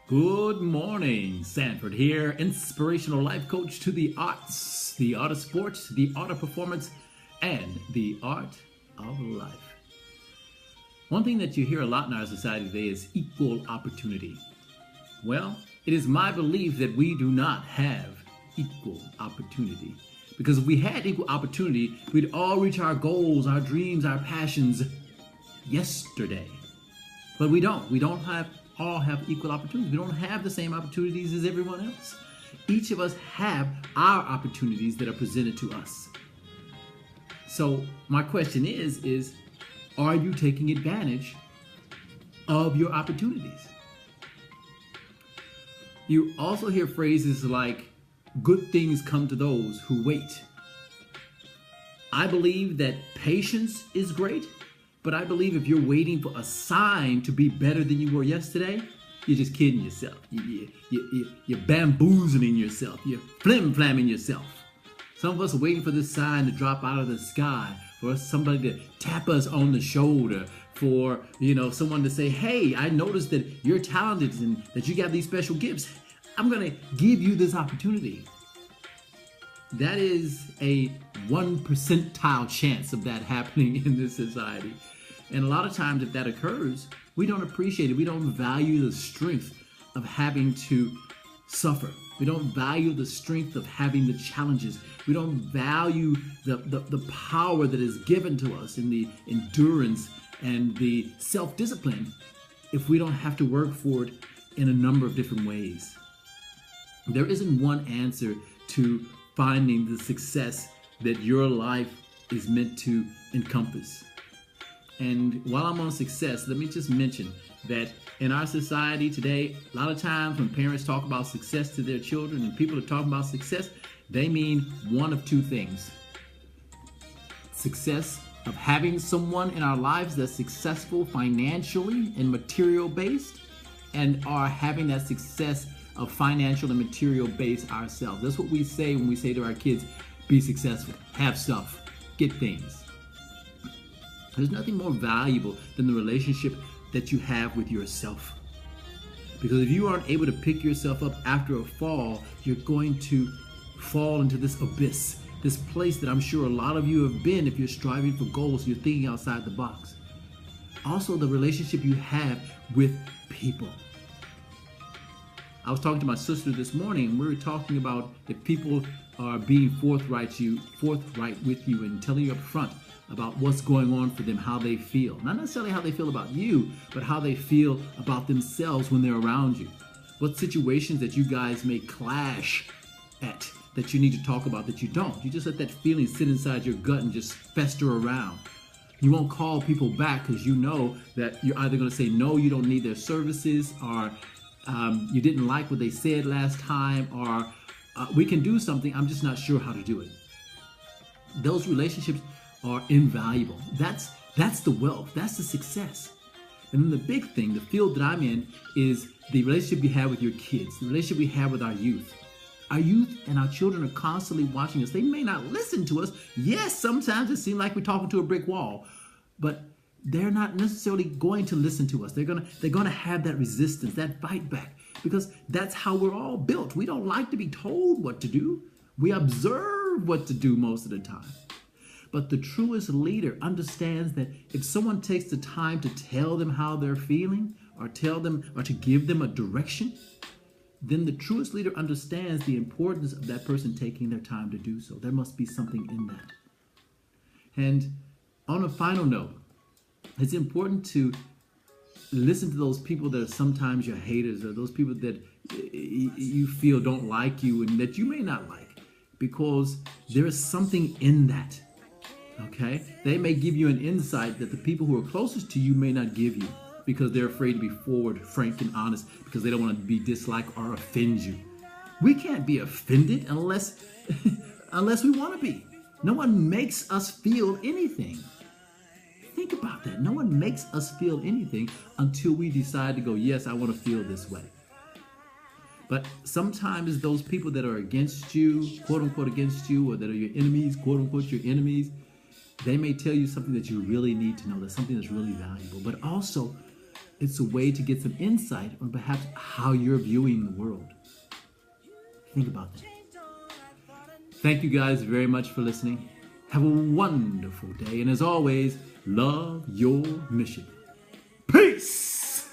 Good morning, Sanford here, inspirational life coach to the arts, the art of sports, the art of performance, and the art of life. One thing that you hear a lot in our society today is equal opportunity. Well, it is my belief that we do not have equal opportunity. Because if we had equal opportunity, we'd all reach our goals, our dreams, our passions yesterday. But we don't. We don't all have equal opportunities. We don't have the same opportunities as everyone else. Each of us have our opportunities that are presented to us. So my question is are you taking advantage of your opportunities? You also hear phrases like, good things come to those who wait. I believe that patience is great, but I believe if you're waiting for a sign to be better than you were yesterday, you're just kidding yourself. You're bamboozling yourself. You're flim-flamming yourself. Some of us are waiting for this sign to drop out of the sky, for somebody to tap us on the shoulder, for someone to say, hey, I noticed that you're talented and that you got these special gifts. I'm going to give you this opportunity. That is a 1 percentile chance of that happening in this society. And a lot of times if that occurs, we don't appreciate it. We don't value the strength of having to suffer. We don't value the strength of having the challenges. We don't value the power that is given to us in the endurance and the self-discipline if we don't have to work for it in a number of different ways. There isn't one answer to finding the success that your life is meant to encompass. And while I'm on success, let me just mention that in our society today, a lot of times when parents talk about success to their children and people are talking about success, they mean one of two things. Success of having someone in our lives that's successful financially and material based, and are having that success of financial and material base ourselves. That's what we say when we say to our kids, be successful, have stuff, get things. There's nothing more valuable than the relationship that you have with yourself. Because if you aren't able to pick yourself up after a fall, you're going to fall into this abyss, this place that I'm sure a lot of you have been if you're striving for goals, you're thinking outside the box. Also, the relationship you have with people. I was talking to my sister this morning, and we were talking about if people are being forthright with you and telling you up front about what's going on for them, how they feel. Not necessarily how they feel about you, but how they feel about themselves when they're around you. What situations that you guys may clash at that you need to talk about that you don't. You just let that feeling sit inside your gut and just fester around. You won't call people back because you know that you're either going to say no, you don't need their services, or you didn't like what they said last time, or we can do something, I'm just not sure how to do it. Those relationships are invaluable. That's the wealth. That's the success. And then the big thing, the field that I'm in, is the relationship we have with your kids, the relationship we have with our youth. Our youth and our children are constantly watching us. They may not listen to us. Yes, sometimes it seems like we're talking to a brick wall, but they're not necessarily going to listen to us. They're gonna have that resistance, that fight back, because that's how we're all built. We don't like to be told what to do. We observe what to do most of the time. But the truest leader understands that if someone takes the time to tell them how they're feeling, or to give them a direction, then the truest leader understands the importance of that person taking their time to do so. There must be something in that. And on a final note, it's important to listen to those people that are sometimes your haters, or those people that you feel don't like you and that you may not like, because there is something in that. Okay? They may give you an insight that the people who are closest to you may not give you, because they're afraid to be forward, frank, and honest, because they don't want to be disliked or offend you. We can't be offended unless we want to be. No one makes us feel anything. Think about that. No one makes us feel anything until we decide to go, yes, I want to feel this way. But sometimes those people that are against you, quote unquote against you, or that are your enemies, quote unquote your enemies, they may tell you something that you really need to know. That's something that's really valuable. But also, It's a way to get some insight on perhaps how you're viewing the world. Think about that. Thank you guys very much for listening. Have a wonderful day. And as always, love your mission. Peace!